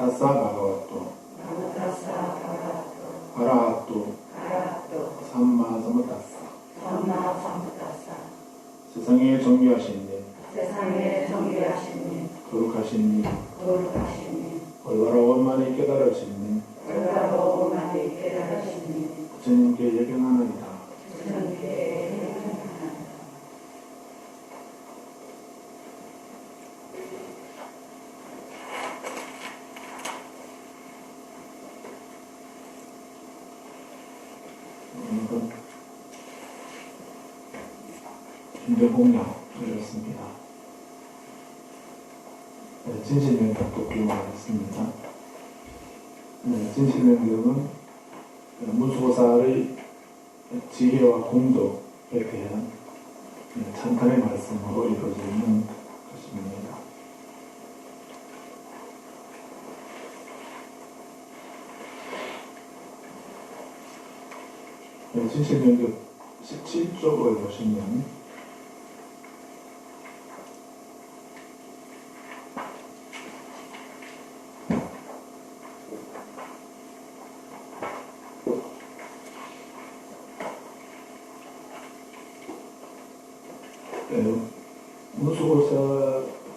나모타사 바가와토 아라하토 삼마사무타사 세상에 존귀하신 님 거룩하신 님 올바로 원만히 깨달으신 님 부처님께 예경하나이다. 오늘은 인대공양 드렸습니다. 진실명령 돕기로 하겠습니다. 진실명령은 무수보살의 지혜와 공덕에 대한 찬탄의 말씀으로 이루어져 있는 것입니다. 진실명령 17쪽을 보시면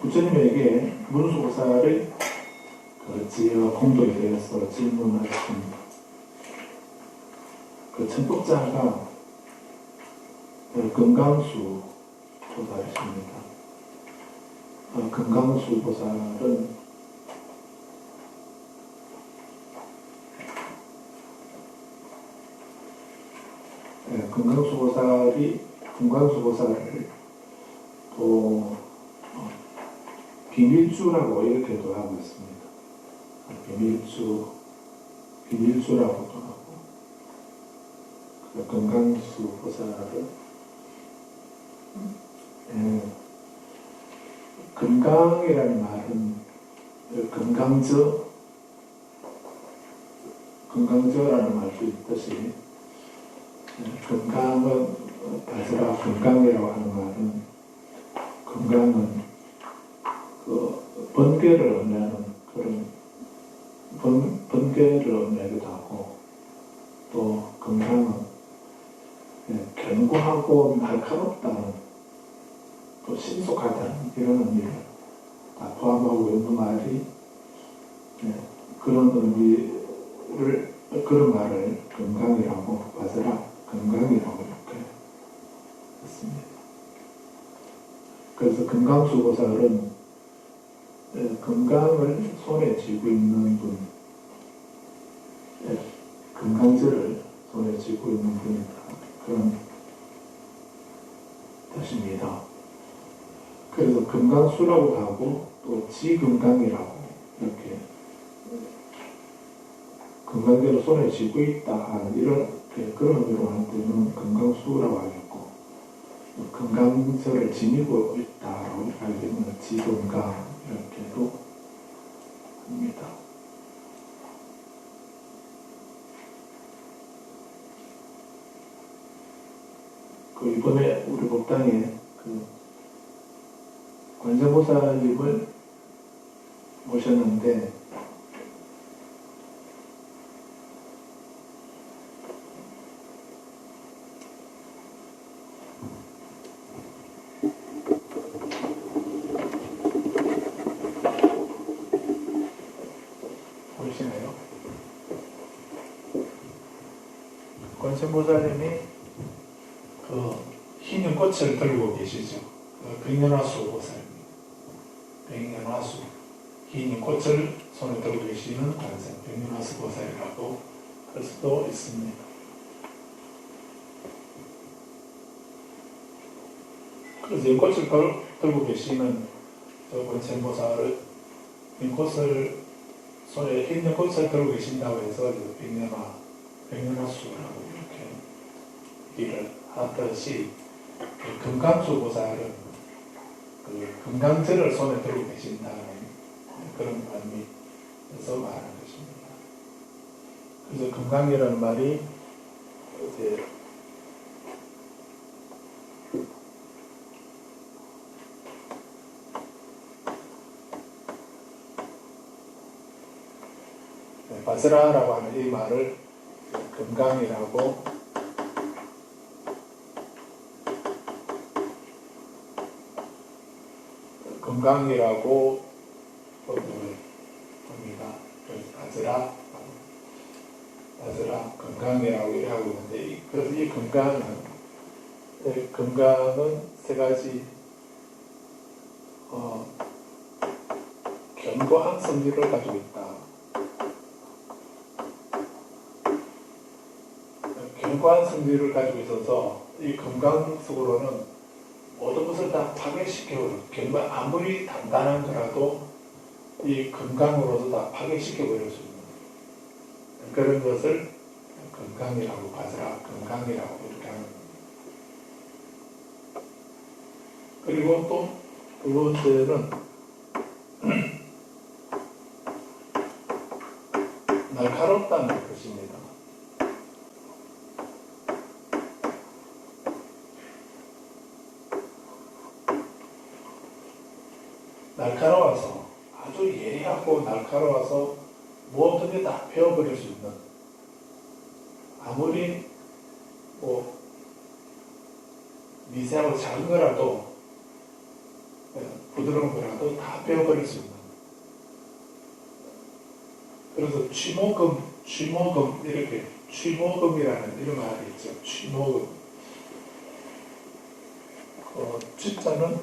부처님에게 문수보살의 지혜와 공덕에 대해서 질문하신 그 청법자가 금강수 보살이십니다. 금강수 보살은 금강수 보살을 또 비밀주라고 이렇게도 하고 있습니다. 비밀주라고도 하고, 금강수 보살을 금강이라는 말은 금강저라는 말도 있듯이 금강은 바스라 금강이라고 하는 말은 금강은 번개를 의미하는 그런 번개를 의미하기도 하고, 또 금강은 견고하고 날카롭다는, 또 신속하다는 이런 의미를 다 포함하고 있는 말이, 그런 말을 금강이라고, 바스라 금강이라고 이렇게 했습니다. 그래서 금강수 보살은 금강을 손에 쥐고 있는 분, 금강저를 손에 쥐고 있는 분이다, 그런 뜻입니다. 그래서 금강수라고 하고 또 지금강이라고 이렇게 금강저를 손에 쥐고 있다 이렇게 그런 의미로 할 때는 금강수라고 하겠고, 금강저를 지니고 있다라고 할 때는 지금강 이렇게도 합니다. 이번에 우리 법당에 관세보살님을 모셨는데, 보이시나요? 관세보살님이 흰 꽃을 들고 계시죠. 백년화수 보살입니다. 백년화수, 흰 꽃을 손에 들고 계시는 관세, 백년화수 보살이라고 할 수도 있습니다. 그래서 이 꽃을 들고 계시는 관세 보살을, 이 꽃을 손에 흰 꽃을 들고 계신다고 해서 백년화수라고 이렇게 얘기를 하듯이, 금강수 보살은 금강저를 손에 들고 계신다는 그런 의미에서 말하는 것입니다. 그래서 금강이라는 말이 이제 바스라라고 하는 이 말을 건강이라고 합니다. 바스라 건강이라고 이렇게 하고 있는데, 그래서 이 건강은 세 가지 견고한 성질을 가지고 있다. 견고한 성질을 가지고 있어서 이 건강 속으로는 모든 것을 다 파괴시켜버려. 견고한, 아무리 단단한 거라도 이 건강으로도 다 파괴시켜버릴 수 있는 그런 것을 건강이라고, 바스라 건강이라고 이렇게 하는 겁니다. 그리고 또 두 번째는 날카롭다는 것입니다. 날카로워서, 아주 예리하고 날카로워서 무엇든지 다 베어버릴 수 있는, 아무리 미세하고 작은 거라도, 부드러운 거라도 다 베어버릴 수 있는. 그래서 취모금 이렇게 취모금이라는 이런 말이 있죠. 취모금. 취자는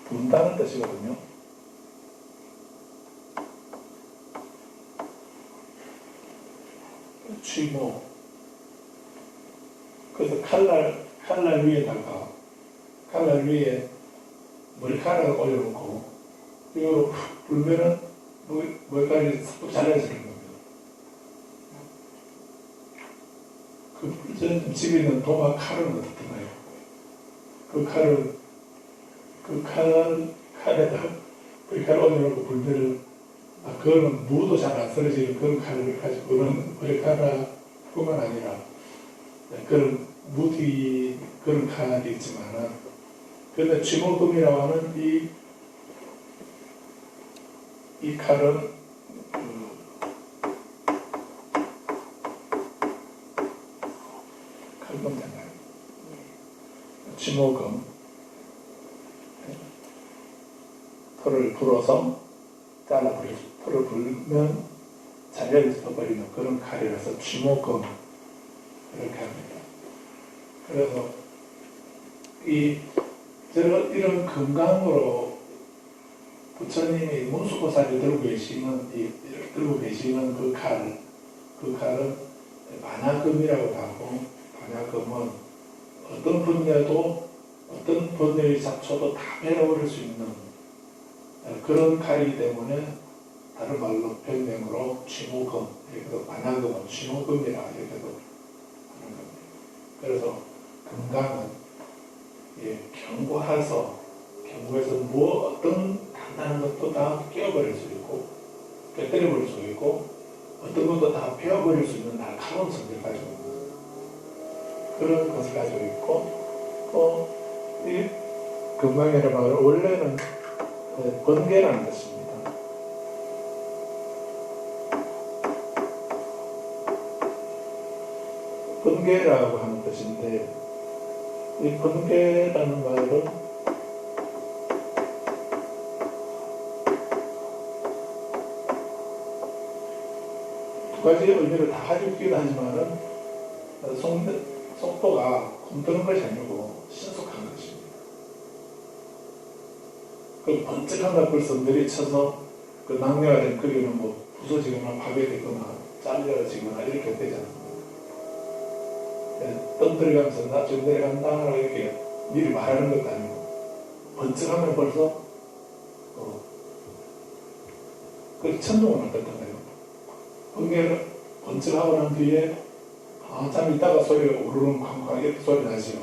분다는 뜻이거든요. 취모. 그래서 칼날 위에 머리카락을 올려놓고, 그리고 불면은 머리카락이 싹 잘라지는 겁니다. 그 집에 있는 도마 칼은 어떻던가요? 그 칼에다 머리카락 올려놓고 불면은, 그거는 무도 잘 안 쓰러지는 그런 칼을 가지고, 그런 머리카락뿐만 아니라 그런 무디 그런 칼이 있지만은, 그런데 취모금이라고 하는 이 칼은 칼금잖아요. 취모금. 털을 불어서 잘라버리고, 털을 불면 잘려버리는 그런 칼이라서 취모금 이렇게 합니다. 그래서 이런 건강으로 부처님이 문수보살이 들고 계시는 그 칼은 반야금이라고 하고, 반야금은 어떤 번뇌도, 어떤 번뇌의 잡초도 다 베어버릴 수 있는 그런 칼이기 때문에, 다른 말로 별명으로 취모금, 이렇게 반야금은 취모금이라 이렇게도 하는 겁니다. 그래서 건강은 견고해서 어떤 단단한 것도 다 깨어버릴 수 있고, 깨뜨려버릴 수 있고, 어떤 것도 다 베어버릴 수 있는 날카로운 성질을 가지고 있는 그런 것을 가지고 있고, 또 이 건강이라는 말은 원래는 번개라는 뜻입니다. 번개라고 하는 뜻인데, 이 번개라는 말은 두 가지 의미를 다 가지고 있긴 하지만은, 속도가 굼뜨는 것이 아니고 신속한 것입니다. 그 번쩍한 걸 벌써 내리쳐서 그 낙뢰가 된 그림은 부서지거나 파괴되거나 잘려지거나 이렇게 되지 않습니다. 떠들어가면서 나 지금 내려간다 이렇게 미리 말하는 것도 아니고, 번쩍하면 벌써 그 천둥은 어떻던가요? 번개를 번쩍하고 난 뒤에 한참 있다가 소리가 우르릉 쾅쾅 이렇게 소리 나지요.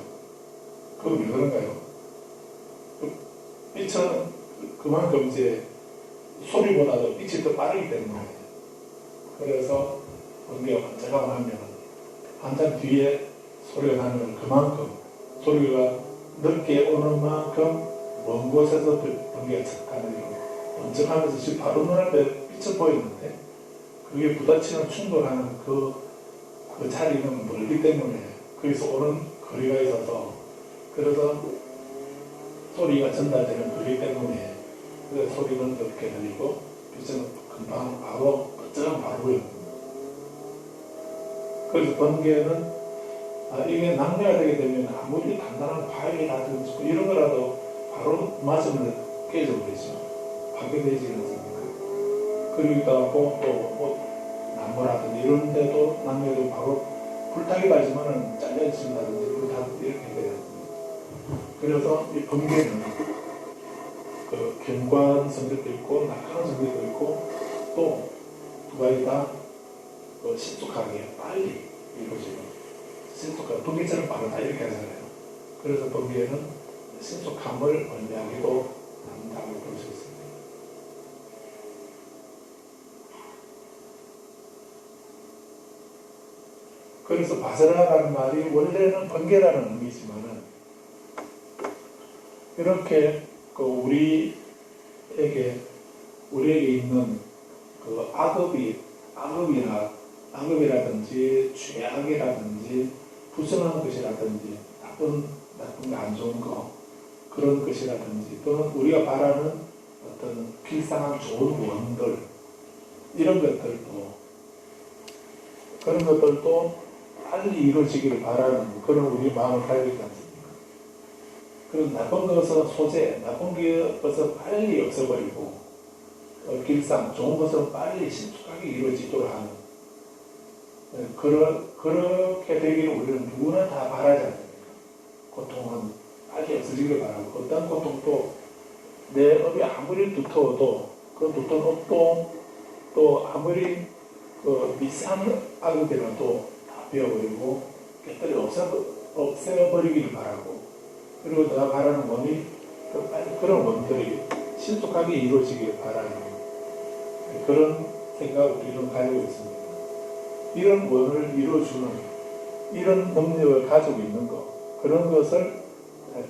그건 왜 그런가요? 빛은 그만큼 이제 소리보다도 빛이 더 빠르기 때문에, 그래서 번개가 번쩍하고 하면 한참 뒤에 소리가 나면 그만큼 소리가 늦게 오는 만큼 먼 곳에서 번개가 척 가는, 번쩍하면서 지금 바로 눈앞에 빛을 보이는데 그게 부딪히는 충돌하는 그 자리는 멀기 때문에 거기서 오는 거리가 있어서 그래서 소리가 전달되는 거리 때문에 그 소리는 넓게 들리고 빛은 금방 바로 끝장 바로 보입니다. 그래서 번개는 이게 낭비가 되게 되면 아무리 단단한 파일이라든지 이런 거라도 바로 맞으면 깨져버리죠. 파괴되지 않습니까? 그러기도 하고 또 나무라든지 이런 데도 낭비도 바로 불타기 가지만은 잘려진다든지 불타든지 이렇게 돼요. 그래서 이 번개는 그 견고한 성질도 있고 낙하한 성질도 있고 또 두 가지 다 신속하게 빨리 이루어지고 신속하게 번개처럼 빠르다 이렇게 하잖아요. 그래서 번개는 신속함을 의미하기도 한다고 볼 수 있습니다. 그래서 바스라라는 말이 원래는 번개라는 의미지만은 이렇게 우리에게 있는 그 악업이라든지 죄악이라든지 부정한 것이라든지 나쁜 거 안 좋은 거 그런 것이라든지 또는 우리가 바라는 어떤 필상한 좋은 원들 이런 것들도 빨리 이루어지기를 바라는 그런 우리 마음을 가지고 있지 않습니까? 그런 나쁜 것은 나쁜 것을 빨리 없애버리고 길상, 좋은 것은 빨리 신속하게 이루어지도록 하는 그렇게 되기를 우리는 누구나 다 바라지 않습니까? 고통은 빨리 없어지기를 바라고 어떤 고통도 내 업이 아무리 두터워도 그 두터운 업도 또 아무리 미세한 악이라도 다 베어버리고 깨뜨려 없애버리기를 바라고 그리고 내가 바라는 원이 그런 원들이 신속하게 이루어지길 바라는 그런 생각을 우리는 가지고 있습니다. 이런 원을 이루어주는 이런 능력을 가지고 있는 것 그런 것을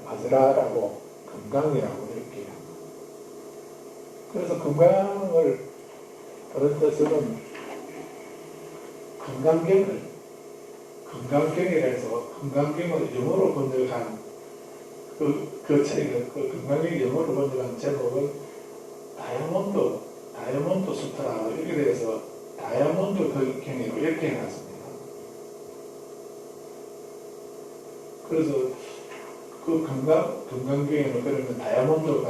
바스라라고 금강이라고 이렇게 합니다. 그래서 금강을 다른 뜻으로는 금강경이라 해서 금강경을 영어로 번역한 그 책을 금강경이 영어로 번역한 제목은 다이아몬드 수트라 이렇게 돼서 다이아몬드 경이로 이렇게 해놨습니다. 그래서 그 금강경에는 그러면 다이아몬드가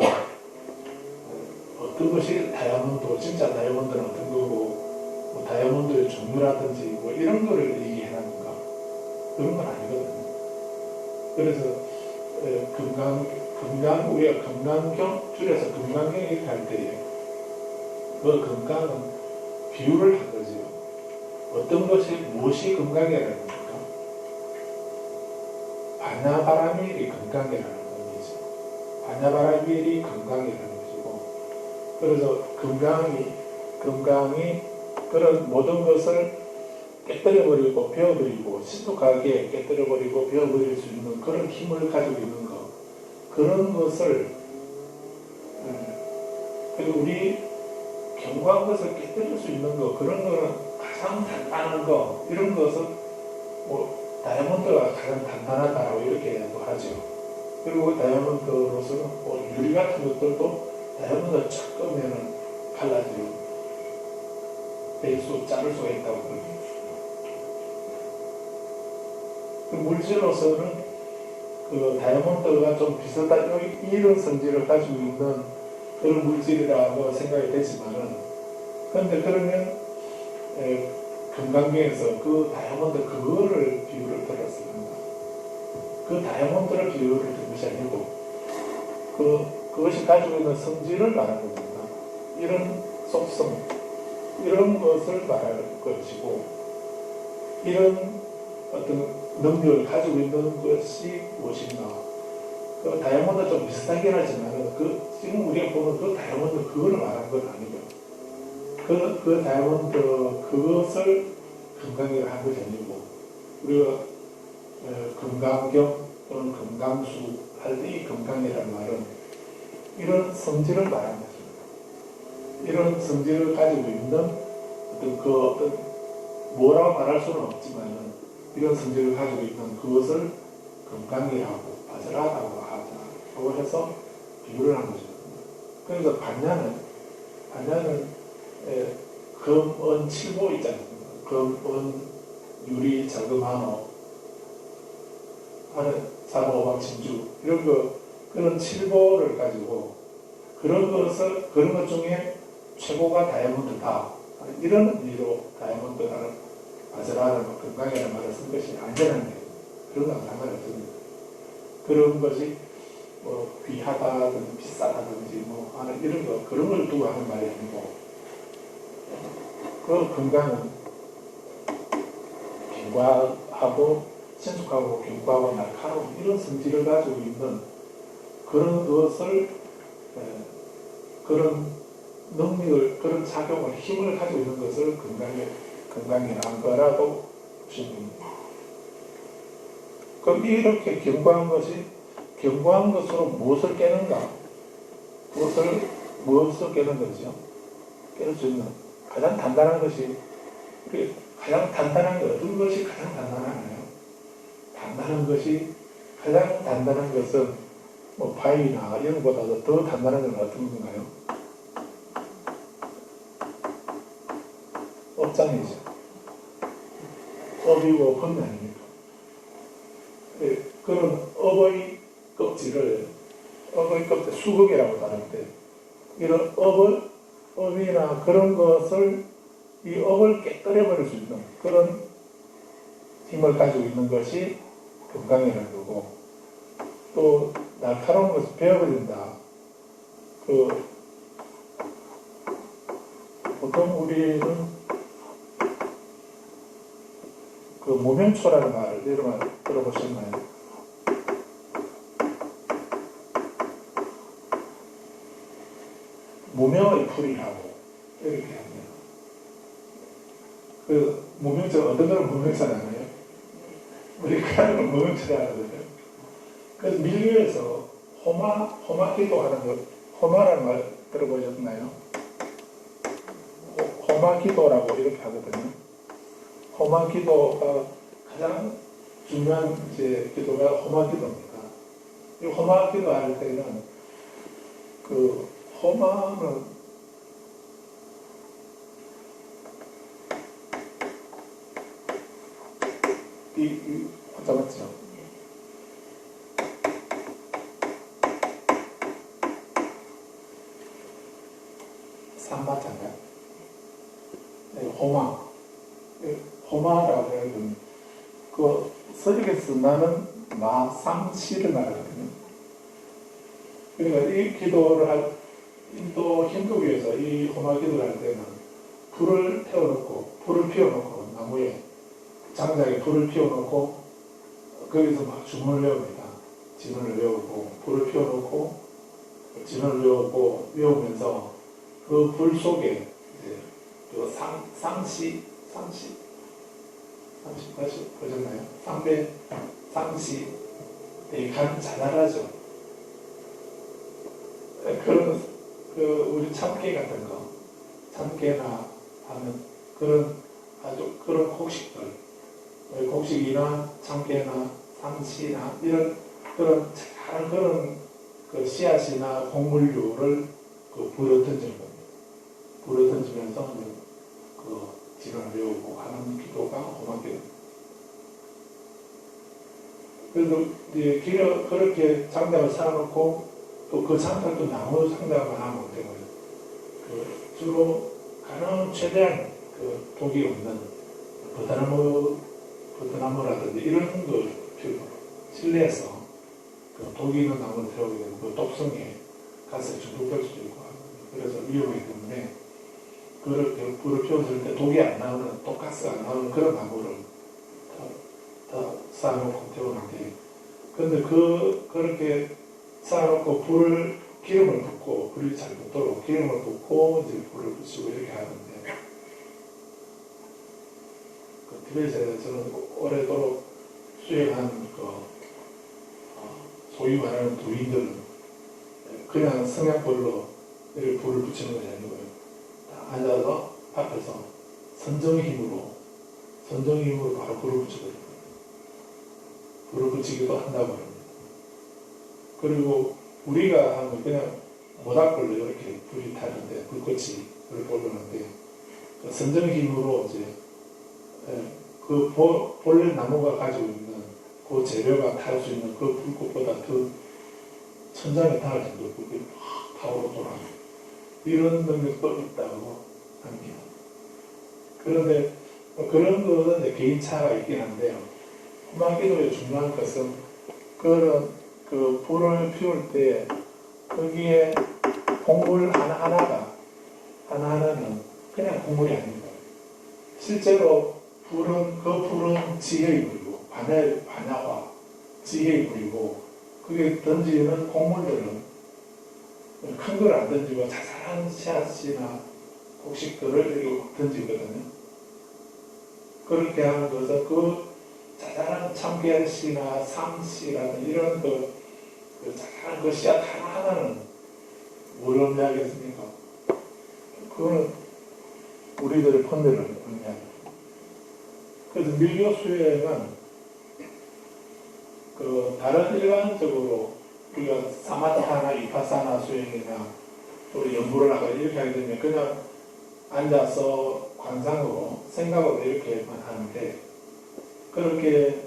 어떤 것이 다이아몬드, 진짜 다이아몬드는 어떤 거고 뭐 다이아몬드의 종류라든지 뭐 이런 거를 얘기해놨는가 그런 건 아니거든요. 그래서 우리가 금강경 줄여서 금강경 이렇게 할 때에 그 금강은 비유를 한 거죠. 어떤 무엇이 금강이라는 겁니까? 바냐바라밀이 금강이라는 의미죠. 바냐바라밀이 금강이라는 것이고, 그래서 금강이 그런 모든 것을 깨뜨려버리고 베어버리고 신속하게 깨뜨려버리고 베어버릴 수 있는 그런 힘을 가지고 있는 것, 그런 것을 그리고 우리 견고한 것을 깨뜨릴 수 있는 거, 그런 거는 가장 단단한 거, 이런 것은 뭐 다이아몬드가 가장 단단하다고 이렇게 하죠. 그리고 다이아몬드로서는 뭐 유리 같은 것들도 다이아몬드 쫙 끄면은 갈라지고 자를 수가 있다고 그러죠. 그 물질로서는 그 다이아몬드가 좀 비슷한 이런 성질을 가지고 있는 그런 물질이라고 생각이 되지만은, 그런데 그러면 금강경에서 그 다이아몬드 그거를 비유를 들었습니다. 그 다이아몬드를 비유를 든 것이 아니고 그것이 가지고 있는 성질을 말하는 겁니다. 이런 속성, 이런 것을 말할 것이고, 이런 어떤 능력을 가지고 있는 것이 무엇인가. 그 다이아몬드 좀 비슷하긴 하지만 지금 우리가 보는 그 다이아몬드 그거를 말하는 건 아니고요. 그 다이아몬드 그것을 금강이라 한 것이 아니고, 우리가 금강경 또는 금강수 할 때 이 금강이라는 말은 이런 성질을 말하는 것입니다. 이런 성질을 가지고 있는 어떤 뭐라고 말할 수는 없지만 이런 성질을 가지고 있는 그것을 금강이라고 바스라다고 하자고 해서 비유를 한 거죠. 그래서 반야는 금, 은, 칠보 있지 않습니까? 금, 은, 유리, 자금한호 하는 사모호박, 진주 이런 그런 칠보를 가지고 그런 것 중에 최고가 다이아몬드다. 이런 의미로 다이아몬드라는 바스라는 금강이라는 말을 쓴 것이 안전한데 그런 건 상관없습니다. 그런 것이 뭐 귀하다든지 비싸다든지 뭐 하는 이런 그런 걸 두고 하는 말이 아니고 그 금강은 견고하고 신속하고 견고하고 날카로운 이런 성질을 가지고 있는 그런 것을 그런 능력을 그런 작용을 힘을 가지고 있는 것을 금강이라는 거라고 보시면 됩니다. 그럼 이렇게 견고한 것으로 무엇을 깨는가? 무엇을 깨는 거죠? 깰 수 있는 가장 단단한 것이 가장 단단한 것 어떤 것이 가장 단단하나요? 가장 단단한 것은 뭐 바위나 이런 것보다도 더 단단한 건 어떤 건가요? 업장이죠. 업이고 건이 아닙니까? 그런 업의 껍질, 수국이라고 하는데, 이런 업이나 그런 것을, 이 업을 깨뜨려버릴 수 있는 그런 힘을 가지고 있는 것이 금강이라는 거고, 또 날카로운 것을 베어버린다. 보통 우리는 무명초라는 말, 이런 말 들어보셨나요? 무명의 풀이라고 이렇게 합니다. 무명초, 어떤 거는 무명초잖아요. 우리가 하는 건 무명초라거든요. 그래서 밀교에서 호마기도 하는 것, 호마라는 말 들어보셨나요? 호마기도라고 이렇게 하거든요. 호마기도가 가장 중요한 기도가 호마기도입니다. 이 호마기도 할 때는 호마는 혼자 맞죠? 산마잖아요. 호마라고 해요. 서역에서 나는 마상시를 말하거든요. 그러니까 이 기도를 인도 힌두교에서 이 호마 기도를 할 때는 불을 피워놓고 나무에 장작에 불을 피워놓고 거기서 막 주문을 외웁니다. 진언을 외우고 불을 피워놓고 진언을 외우면서 그 불 속에 이제 상시 다시 보셨나요? 상시 간 자잘하죠. 그런 우리 참깨 같은 거, 참깨나 하는 그런 곡식이나 참깨나 상시나 이런 그런 작은 그런 씨앗이나 곡물류를 불에 던지는 겁니다. 불에 던지면서 진언을 외우고 하는 기도가 호마기도. 그래서 이제 그렇게 장작을 쌓아놓고 또 그 장작도 나무 장작만 하면 되고요. 주로 가능 최대한 독이 없는 버드나무라든지 이런 걸 실내에서 독이 있는 나무를 태우게 되면 그 독성에 가스에 중독될 수도 있고 그래서 위험하기 때문에 그렇게 불을 피웠을 때 독이 안 나오는 독가스가 안 나오는 그런 나무를 다 쌓아놓고 태우는데 그런데 그렇게 쌓아놓고 기름을 붓고 불이 잘 붙도록 기름을 붓고 이제 불을 붙이고 이렇게 하는데 티베트에서는 오래도록 수행한 소위 말하는 도인들은 그냥 성냥불로 불을 붙이는 것이 아니고요. 앉아서 앞에서 선정의 힘으로 바로 불을 붙여버립니다. 불을 붙이기도 한다고 합니다. 그리고 우리가 하면 그냥 모닥불로 이렇게 불이 타는데, 불꽃이 오르는데, 그 선정의 힘으로 이제 그 본래 나무가 가지고 있는 그 재료가 탈 수 있는 그 불꽃보다 더 천장에 닿을 정도로 불이 팍 타오르더라. 이런 능력도 있다고 합니다. 그런데 그런 것은 이제 개인차가 있긴 한데요. 호막기도의 중요한 것은 그런 그 불을 피울 때 거기에 곡물 하나하나는 그냥 곡물이 아닙니다. 실제로 불은 지혜의 불이고 반야화 지혜의 불이고 그게 던지는 곡물들은 큰 걸 안 던지고 자잘한 씨앗이나 곡식들을 이렇게 던지거든요. 그렇게 하는 것은 그 자잘한 참깨씨나 삼씨라든 이런 그 자잘한 그 씨앗 하나하나는 뭘 의미하겠습니까? 그거는 우리들의 번뇌를 의미합니다. 그래서 밀교 수행은 그 다른 일반적으로 우리가 사마타나 이파사나 수행이나 우리 연구를 하거나 이렇게 하게 되면 그냥 앉아서 관상으로 생각으로 이렇게만 하는데 그렇게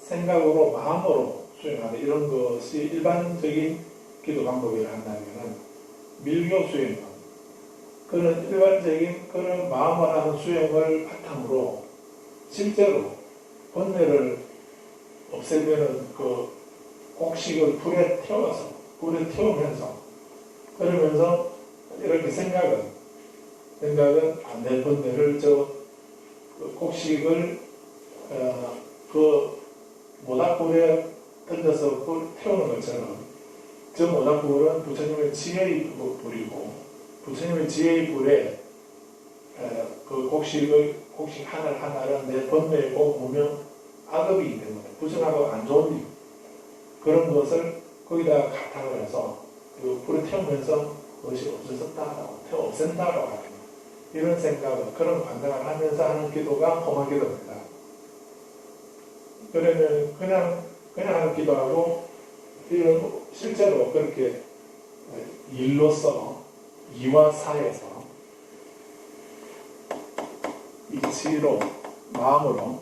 생각으로 마음으로 수행하는 이런 것이 일반적인 기도 방법이라 한다면 밀교 수행은 그런 일반적인 그런 마음을 하는 수행을 바탕으로 실제로 번뇌를 없애면은 그 곡식을 불에 태우면서 그러면서 이렇게 생각은 내 번뇌를 그 곡식을 그 모닥불에 던져서 태우는 것처럼 저 모닥불은 부처님의 지혜의 불이고 부처님의 지혜의 불에 그 곡식 하나를 내 번뇌고 무명 악업이기 때문에 부정하고 안 좋은 일 그런 것을 거기다가 가탕을 해서 그 불에 태우면서 그것이 없앤다라고 하는 이런 생각을 그런 관상을 하면서 하는 기도가 호막기도입니다. 그러면 그냥 하는 기도하고 이런 실제로 그렇게 일로서 이와 사에서 이치로 마음으로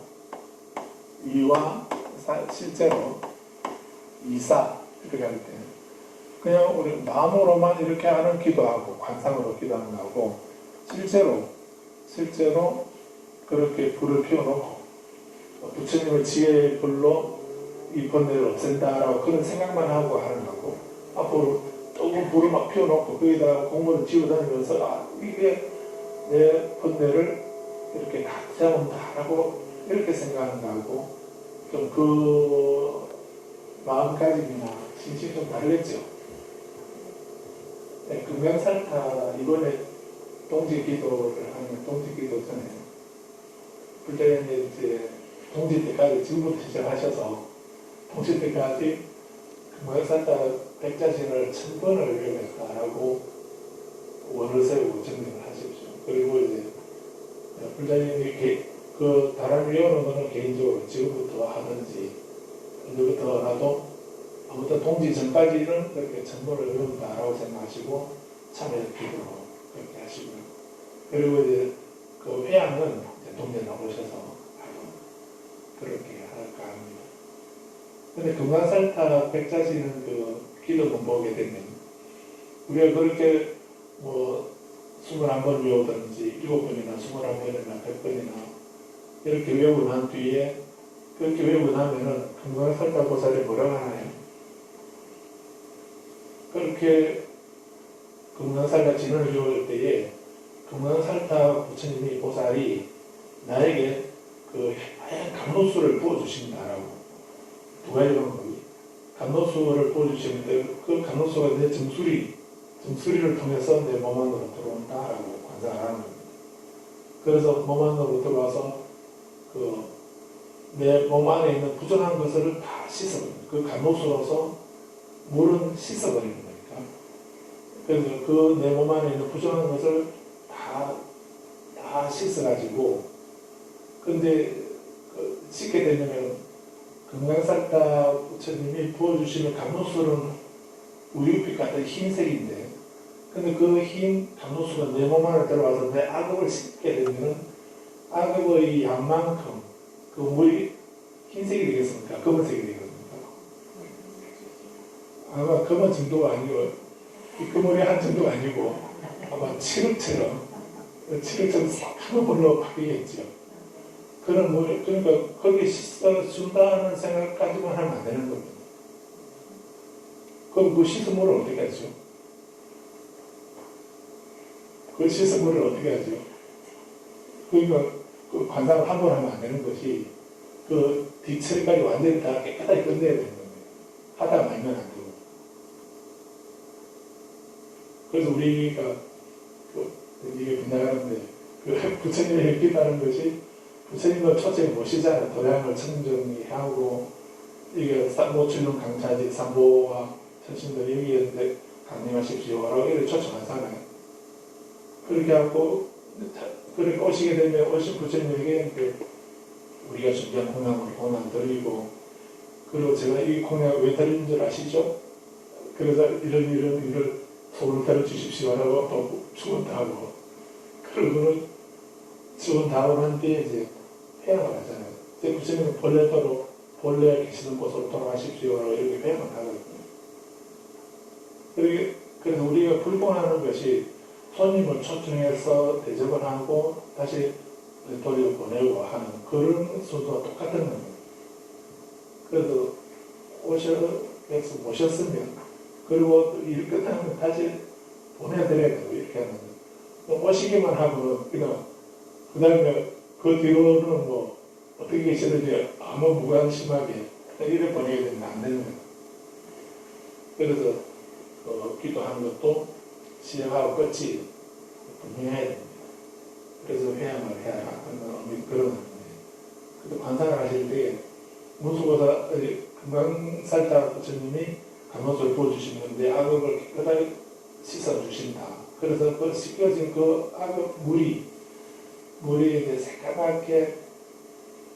이와 사 실제로 이사 이렇게 할 때 그냥 우리 마음으로만 이렇게 하는 기도하고 관상으로 기도하는 거하고 실제로 그렇게 불을 피워놓고 부처님의 지혜의 불로 이 번뇌를 없앤다라고 그런 생각만 하고 하는 거고 앞으로 뜨거운 불을 막 피워놓고 거기다가 공물을 지어다니면서 이게 내 번뇌를 이렇게 다 잡은다라고 이렇게 생각하는 거하고 좀 그 마음가짐이나心이 좀 다르겠죠. 네, 금강산타 이번에 동지기도를 하는 동지기도 전에 불자님이 이제 동지 때까지 지금부터 시작하셔서 동지 때까지 금강산타 백자신을 1000번을 외우겠다라고 원을 세우고 정리를 하십시오. 그리고 이제 불자님이 그 다른 외우는 거는 개인적으로 지금부터 하든지 언제부터 나도 아무튼 동지 전까지는 그렇게 1000번을 외운다라고 생각하시고 참여 기도로 그렇게 하시고요. 그리고 이제 그 회양은 동네 나오셔서 그렇게 할까 합니다. 근데 금강산타 백자신은 그 기도문 보게 되면 우리가 그렇게 뭐 21번 외우든지 7번이나 21번이나 100번이나 이렇게 외우고 난 뒤에 그렇게 외우고 나면은 금강산타 보살이 뭐라고 하나요? 그렇게 금강산타 진을 외울 때에 금강산타 부처님이 보살이 나에게 그 하얀 감로수를 부어주신다라고 두 가지 방법이 감로수를 부어주시는데 그 감로수가 내 정수리를 통해서 내 몸 안으로 들어온다라고 관상을 하는 겁니다. 그래서 몸 안으로 들어와서 그 내 몸 안에 있는 부정한 것을 다 씻어버립니다. 그 감로수로서 물은 씻어버리는 거니까 그래서 그 내 몸 안에 있는 부정한 것을 다 씻어가지고, 근데 씻게 되면 금강살다 부처님이 부어주시는 감로수는 우유빛 같은 흰색인데, 근데 그 흰 감로수가 내 몸 안에 들어와서 내 악업을 씻게 되면 악업의 양만큼 그 물이 흰색이 되겠습니까? 검은색이 되겠습니까? 아마 검은 정도가 아니고, 이 그물이 한 정도가 아니고, 아마 칠흑처럼 싹한 물로 바뀌겠죠. 그런 물, 그러니까 거기에 씻어준다는 생각까지만 하면 안 되는 겁니다. 그럼 그 씻은 물을 어떻게 하죠? 그 씻은 물을 어떻게 하죠? 그러니까 그 관상을 한 번 하면 안 되는 것이, 그 뒤처리까지 완전히 다 깨끗하게 끝내야 되는 겁니다. 하다가 말면 안 되고. 그래서 우리가 이게 빗나가는데, 부처님을 뵙겠다는 것이, 부처님은 초점이 모시잖아요. 도량을 청정리하고, 이게 모출륜 강차지 삼보와 천신들이 여기에 강림하십시오 라고 이렇게 초청하잖아요. 그렇게 하고, 그렇게 오시게 되면 오신 부처님에게 우리가 준비한 공양을 공양 드리고, 그리고 제가 이 공양 왜 드리는 줄 아시죠? 그래서 이런 소를 들어주십시오라고 또 축원하고, 그러고는 축원하고 난 뒤에 이제 회양을 하잖아요. 이제 부처님은 본래 계시는 곳으로 돌아가십시오라고 이렇게 회양을 하거든요. 그래서 우리가 불공하는 것이 손님을 초청해서 대접을 하고 다시 돌려 보내고 하는 그런 순서가 똑같은 겁니다. 그래서 모셨으면, 그리고 일 끝나면 다시 보내드려야 되고, 이렇게 하는 거예요. 오시기만 하고는, 그 다음에 그 뒤로는 뭐, 어떻게 계시는지 아무 무관심하게 이렇게 보내게 되면 안 되는 거예요. 그래서, 기도하는 것도 시작하고 끝이 분명해야 됩니다. 그래서 회양을 해야 하는 그런 겁니다. 그래서 관상을 하실 때, 문수보다 금강살다 부처님이 감로수를 부어주시는데 악업을 깨끗하게 씻어주신다. 그래서 그 씻겨진 그 악업 물이 이제 새까맣게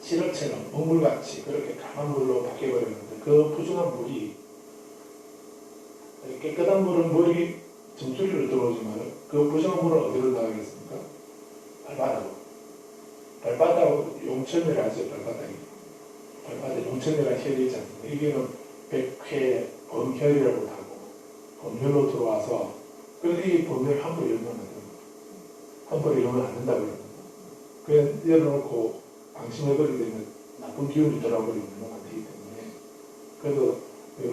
시럽처럼 먹물같이 그렇게 강한 물로 바뀌어버렸는데, 그 부정한 물이, 깨끗한 물은 머리 정수리로 들어오지만 그 부정한 물은 어디로 나가겠습니까? 발바닥 용천이라 하죠. 발바닥 용천이라는 혈이 있지 않습니까? 이게는 백회 범혈이라고 하고, 범혈로 들어와서, 그래서 이 범혈 함부로 열면 안 됩니다. 함부로 열면 안 된다고 그럽니다. 그냥 열어놓고 방심해버리게 되면 나쁜 기운이 들어버리면 안 되기 때문에, 그래도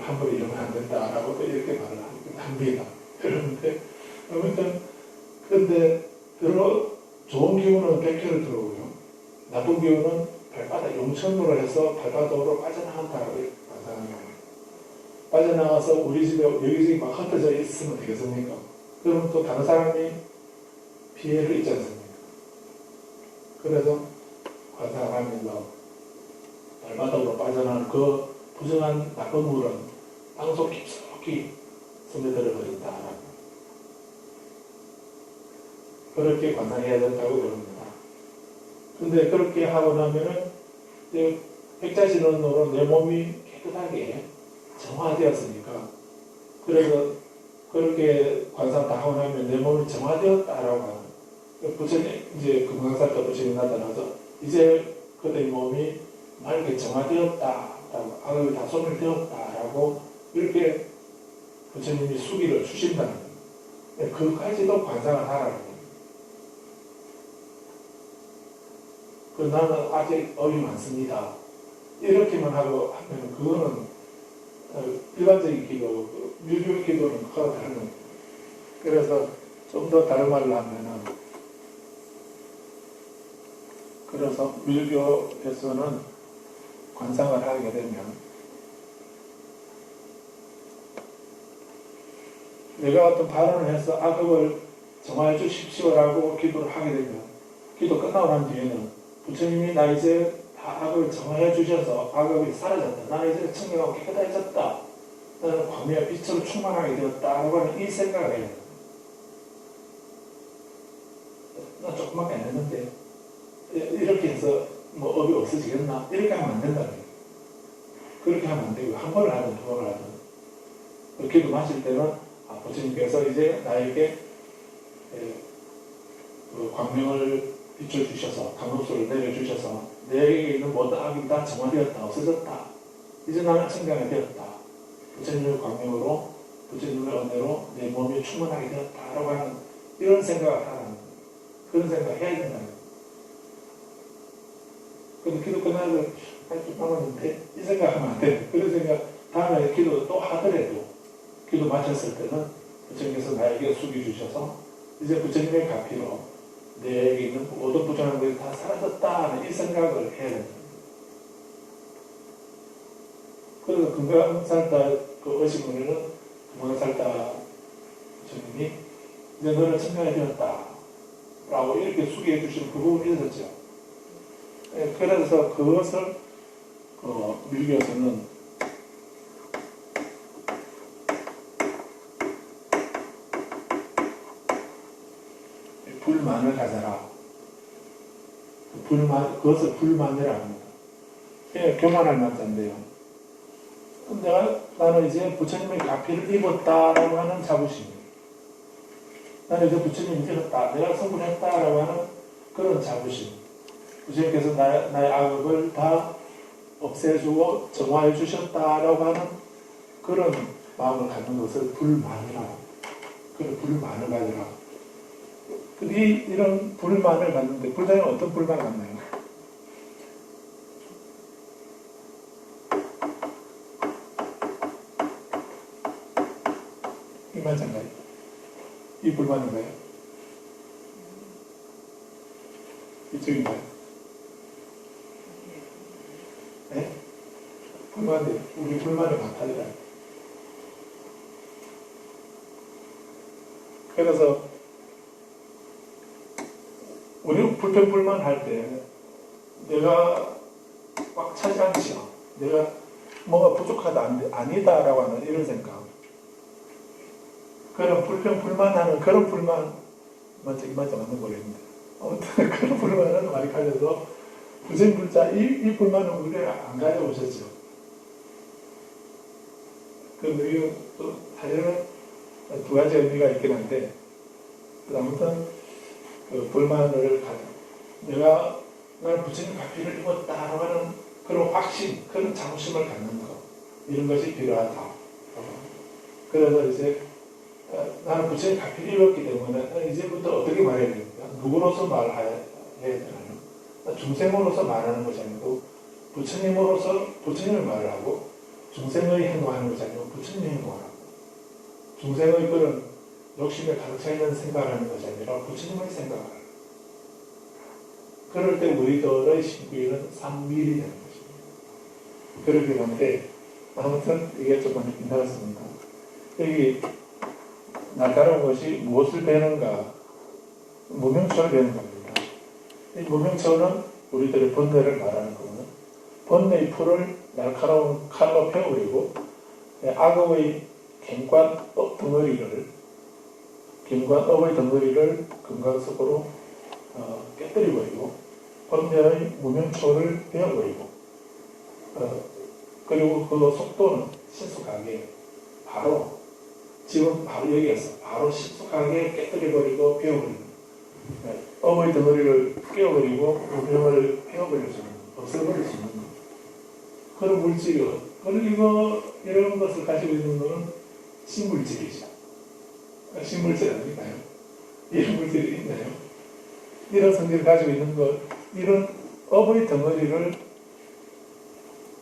함부로 열면 안 된다라고 또 이렇게 말을 합니다. 그런데, 아무튼, 근데, 좋은 기운은 백회를 들어오고요. 나쁜 기운은 발바닥 용천으로 해서 발바닥으로 빠져나간다고 말하는 빠져나가서 우리 집에 여기저기 막 흩어져 있으면 되겠습니까? 그러면 또 다른 사람이 피해를 입지 않습니까? 그래서 관상하면서 발바닥으로 빠져나가는 그 부정한 나쁜 물은 땅속 깊숙이 스며들어 버린다. 그렇게 관상해야 된다고 그럽니다. 근데 그렇게 하고 나면은 백자신원으로 내 몸이 깨끗하게 정화되었으니까, 그래서 그렇게 관상 다 하고 나면 내 몸이 정화되었다라고 하는, 부처님, 이제 금강살다 부처님이 나타나서 이제 그대의 몸이 맑게 정화되었다라고, 악을 다 소멸되었다라고 이렇게 부처님이 수기를 주신다는 거예요. 그까지도 관상을 하라는 거예요. 나는 아직 업이 많습니다. 이렇게만 하고 하면 그거는 일반적인 기도, 묘교 기도는 그거와 다른 겁니다. 그래서 좀 더 다른 말로 하면은, 그래서 묘교에서는 관상을 하게 되면 내가 어떤 발언을 해서 악업을 정화해 주십시오라고 기도를 하게 되면, 기도 끝나고 난 뒤에는 부처님이 나 이제 다 악을 정화해 주셔서 악업이 사라졌다. 나는 이제 청결하고 깨끗해졌다. 나는 광명의 빛으로 충만하게 되었다라고 하는 이 생각을 해요. 나 조금밖에 안 했는데 이렇게 해서 뭐 업이 없어지겠나? 이렇게 하면 안 된다는 거예요. 그렇게 하면 안 되고 한 번을 하든 두 번을 하든 기도 마실 때는 부처님께서 이제 나에게 그 광명을 비춰주셔서 강급소를 내려주셔서 내게 있는 모든 악이 다 정화되었다, 없어졌다. 이제 나는 청량이 되었다. 부처님의 광명으로 부처님의 은혜로 내 몸이 충만하게 되었다라고 하는 이런 생각을 하라는 거예요. 그런 생각을 해야 된다는 거예요. 근데 기도 끝나서 좀 남았는데 이 생각하면 안 돼요. 그런 생각 다음에 기도 또 하더라도 기도 마쳤을 때는 부처님께서 나에게 숙여주셔서 이제 부처님의 가피로 내게 있는 모든 부정한 것이 다 사라졌다는 이 생각을 해야 된다. 그래서 금강살다 그 어시문에는 금강살다 부처님이 이제 너는 청량이 되었다 라고 이렇게 숙여 주시는 그 부분이 있었죠. 그래서 그것을 밀교에서는 불만을 가져라. 그것을 불만이라고 합니다. 예, 교만할 만자인데요. 나는 이제 부처님의 가피를 입었다라고 하는 자부심이에요. 나는 이제 부처님이 되었다. 내가 성불했다라고 하는 그런 자부심. 부처님께서 나의 악업을 다 없애주고 정화해 주셨다라고 하는 그런 마음을 갖는 것을 불만이라고 합니다. 그런 불만을 가져라. 이런 불만을 갖는데 불자는 어떤 불만 갖나요? 이 말인가요? 이 불만인가요? 이쪽인가요? 네? 불만이 우리 불만이 많다더라. 그래서 우리 불평불만할 때 내가 꽉 차지 않지요. 내가 뭐가 부족하다 아니다라고 하는 이런 생각. 그런 불평불만하는 그런 불만 맞지 맞는 모르겠는데 아무튼 그런 불만은 많이 가져서 부생불자 이 불만은 우리가 안 가져오셨죠. 그런데 또 사실은 두 가지 의미가 있긴 한데 아무튼 그 불만을 가져 나는 부처님 가피를 입었다라고 하는 그런 확신, 그런 자부심을 갖는 것 이런 것이 필요하다. 그래서 이제 나는 부처님 가피를 입었기 때문에 이제부터 어떻게 말해야 됩니까? 누구로서 말해야 되나요? 중생으로서 말하는 것이 아니고 부처님으로서 부처님을 말을 하고 중생의 행동하는 것이 아니고 부처님의 행동을 하고 중생의 그런 욕심에 가득 차 있는 생각을 하는 것이 아니라 부처님의 생각을 하는 거예요. 그럴 때 우리들의 신구일은 삼밀이 되는 것입니다. 그렇게 하는데 아무튼 이게 좀 많이 빗나갔습니다. 여기 날카로운 것이 무엇을 배는가? 무명초를 배는 겁니다. 이 무명초는 우리들의 번뇌를 말하는 거거든요. 번뇌의 풀을 날카로운 칼로 베어버리고 악업의 갱관업 덩어리를 금강석으로 깨뜨려버리고 번뇌의 무명초를 베어버리고 그리고 그 속도는 신속하게 지금 바로 여기에서 바로 신속하게 깨뜨려버리고 베어버리는 업의 덩어리를 깨어버리고 무명을 베어버릴 수 있는 없애버릴 수 있는 그런 물질이요. 그리고 이런 것을 가지고 있는 것은 신물질이죠. 신물질 아닐까요? 이런 물질이 있나요? 이런 성질을 가지고 있는 것, 이런 업의 덩어리를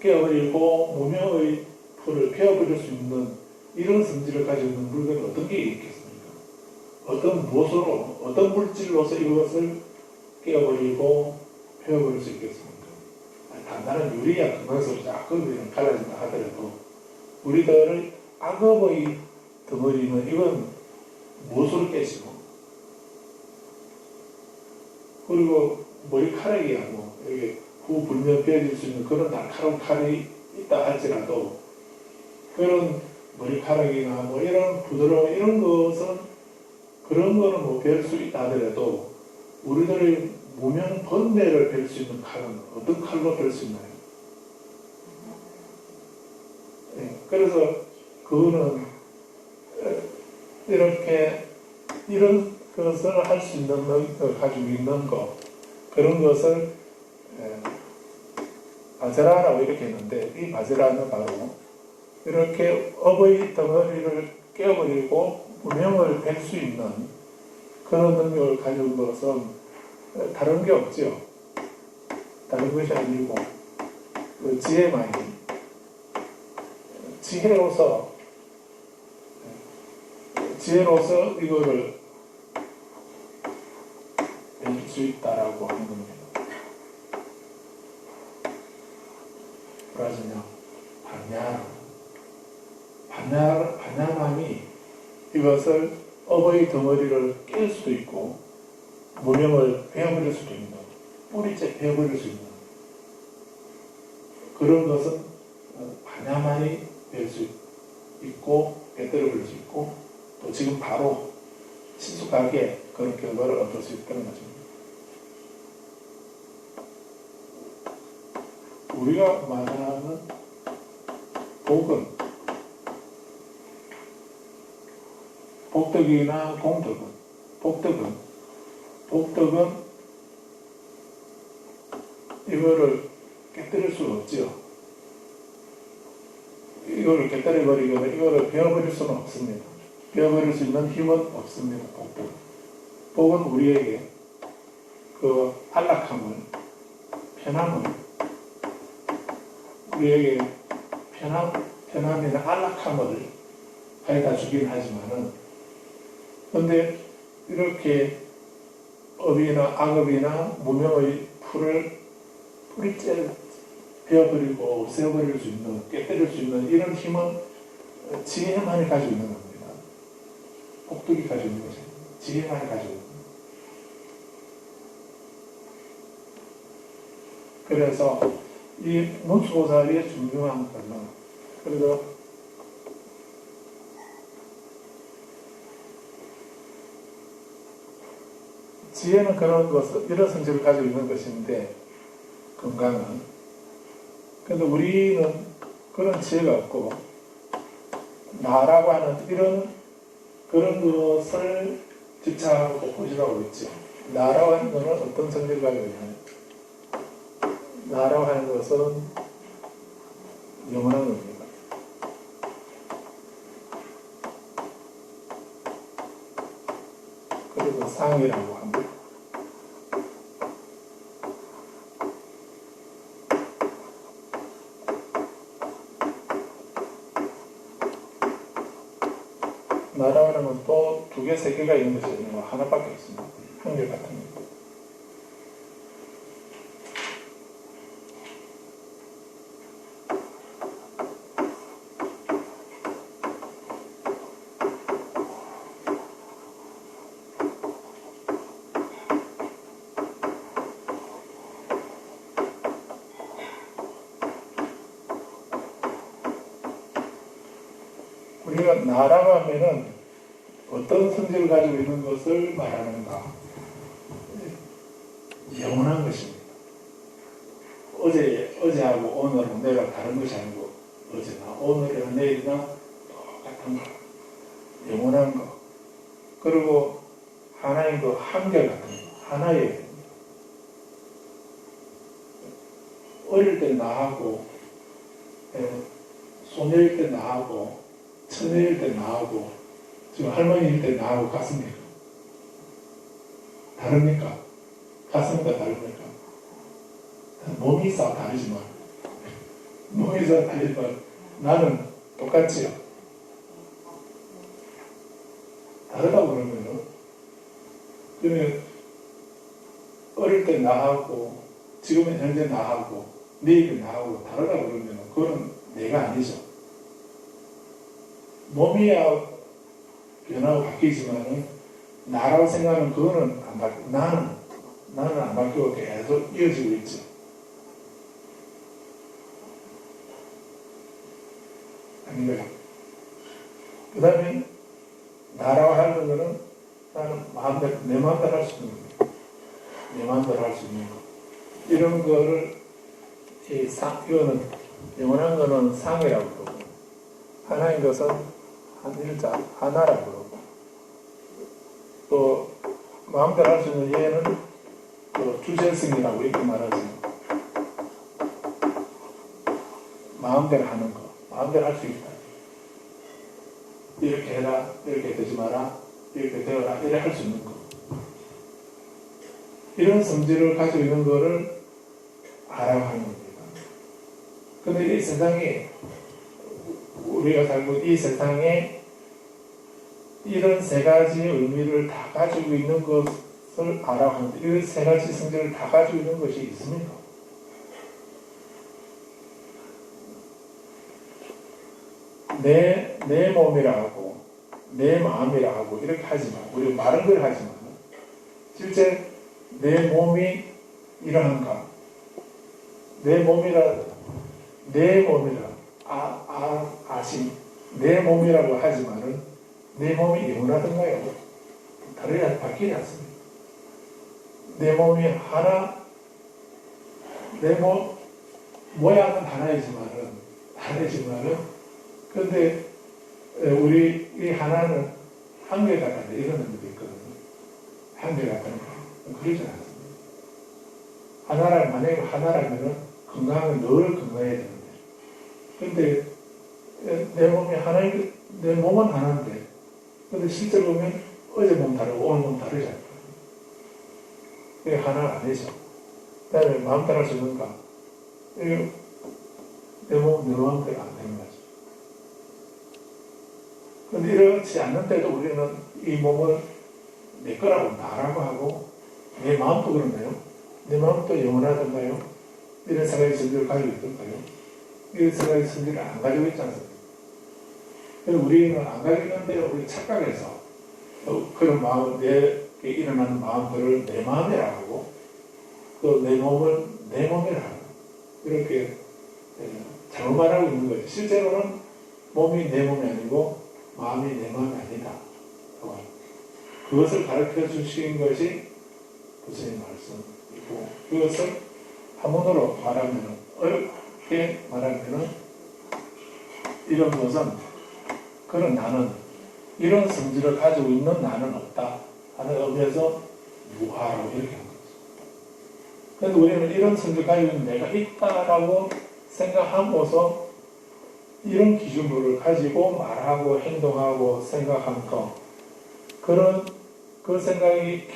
깨어버리고 무명의 풀을 베어버릴 수 있는 이런 성질을 가지고 있는 물건이 어떤 게 있겠습니까? 어떤 물질로서 이것을 깨어버리고 베어버릴 수 있겠습니까? 단단한 유리야 금강석으로 자꾸 갈라진다 하더라도 우리들의 악업의 덩어리는 이건 무엇으로 깨지고 그리고 머리카락이야 뭐 여기 후불면 베어질 수 있는 그런 날카로운 칼이 있다 할지라도 그런 머리카락이나 뭐 이런 부드러운 이런 것은 그런 거는 뭐 배울 수 있다 하더라도 우리들의 무명 번뇌를 뺄 수 있는 칼은 어떤 칼로 뺄 수 있나요? 네, 그래서 그거는 이렇게 이런 것을 할 수 있는 능력을 가지고 있는 것, 그런 것을 바제라라고 이렇게 했는데, 이 바제라는 바로 이렇게 업의 덩어리를 깨어버리고 무명을 뺄 수 있는 그런 능력을 가지고 것은 다른 게 없죠. 다른 것이 아니고 그 지혜만이, 지혜로서 이거를 낼 수 있다라고 하는 겁니다. 그러시면 반야만이 이것을 업의 덩어리를 깰 수도 있고 무명을 베어버릴 수도 있는, 뿌리째 베어버릴 수 있는 그런 것은 반야만이 될 수 있고 깨뜨려버릴 수 있고 또 지금 바로 신속하게 그런 결과를 얻을 수 있다는 것입니다. 우리가 말하는 복은 복덕이나 복덕은 이거를 깨뜨릴 수가 없죠. 이거를 깨뜨려버리거나 이거를 베어버릴 수는 없습니다. 베어버릴 수 있는 힘은 없습니다. 복은 우리에게 그 안락함을, 편함을, 우리에게 편함이나 안락함을 가져다 주긴 하지만은, 근데 이렇게 업이나 악업이나 무명의 풀을 뿌리째 베어버리고 없애버릴 수 있는, 깨뜨릴 수 있는 이런 힘은 지혜만이 가지고 있는 겁니다. 복덕이 가지고 있는 것입니다. 지혜만이 가지고 있는 겁니다. 그래서 이 문수보살의 중요한 것은, 그래서 지혜는 그런 것을, 이런 성질을 가지고 있는 것인데, 건강은. 근데 우리는 그런 지혜가 없고, 나라고 하는 그런 것을 집착하고 고집하고 있죠. 나라고 하는 것은 어떤 성질을 가지고 있나요? 나라고 하는 것은 영원한 겁니다. 그리고 상이라고 합니다. 나라는 건 또 두 개, 세 개가 있는 것이 아니고 하나밖에 없습니다. 한결 같은 거. 우리가 나라고 하면은 어떤 성질을 가지고 있는 것을 말하는가? 영원한 것입니다. 어제하고 오늘은 내가 다른 것이 아니고 어제나 오늘이나 내일이나 똑같은 것. 영원한 것. 그리고 하나의 그 한결 같은 것. 하나의 어릴 때 나하고 소녀일 때 나하고 처녀일 때 나하고 지금 할머니일 때 나하고 같습니까? 다릅니까? 같습니까? 다릅니까? 몸이 있어 다르지만 나는 똑같지요. 다르다고 그러면은 그러면 어릴 때 나하고 지금은 현재 나하고 내일은 나하고 다르다고 그러면은 그건 내가 아니죠. 몸이야 변하고 바뀌지만은 나라고 생각하는 그거는 안 바뀌고 나는 안 바뀌고 계속 이어지고 있죠. 아닌가요? 그 다음에 나라고 하는 거는 나는 내 마음대로 할 수 있는 겁니다. 내 마음대로 할 수 있는 거. 이런 거를, 이거는, 영원한 거는 상이라고 그러고, 하나인 것은 한 일자, 하나라고 그러고, 또, 마음대로 할 수 있는 예는 또 주제성이라고 이렇게 말하지. 마음대로 하는 거, 마음대로 할 수 있다. 이렇게 해라, 이렇게 되지 마라, 이렇게 되어라, 이렇게 할 수 있는 거. 이런 성질을 가지고 있는 거를 알아야 하는 겁니다. 근데 이 세상에, 우리가 살고 이 세상에 이런 세 가지 의미를 다 가지고 있는 것을 알아야 하는데, 이 세 가지 성질을 다 가지고 있는 것이 있습니까? 내 몸이라 하고, 내 마음이라 하고, 이렇게 하지만, 우리 말은 걸 하지만, 실제 내 몸이 이러한가? 내 몸이라, 아심, 내 몸이라고 하지만은, 내 몸이 영원하던가요? 다르지, 바뀌지 않습니다. 내 몸이 하나, 내 모양은 하나이지만은, 근데 우리 이 하나는 한결 같다는 이런 의미도 있거든요. 한결 같다는 거. 그러지 않습니다. 만약에 하나라면은 건강하면 늘 건강해야 되는데. 근데 내 몸이 하나인, 내 몸은 하나인데, 근데 실제 보면 어제 몸 다르고 오늘 몸 다르지 않거든요. 그게 하나가 아니죠. 그 다음에 마음대로 할 수 있는가? 내 마음대로 안 되는 거죠. 근데 이렇지 않는 때도 우리는 이 몸을 내 거라고 나라고 하고, 내 마음도 그런가요? 내 마음도 영원하던가요? 이런 생각이 성질을 가지고 있던가요? 이런 생각이 성질을 안 가지고 있지 않습니까? 그래서 우리는 안 가지고 있는데 우리 착각해서 그런 마음, 내게 일어나는 마음들을 내 마음이라 하고, 또 내 몸을 내 몸이라 하고, 이렇게 잘못 말하고 있는 거죠. 실제로는 몸이 내 몸이 아니고 마음이 내 마음이 아니다. 그것을 가르쳐 주신 것이 부처님 말씀이고, 그것을 한문으로 말하면, 어렵게 말하면, 이런 것은, 그런 나는, 이런 성질을 가지고 있는 나는 없다 하는 의미에서 무아라고 이렇게 한 거죠. 그런데 우리는 이런 성질을 가지고 있는 내가 있다라고 생각하고서 이런 기준물을 가지고 말하고 행동하고 생각하는 거, 그 생각이,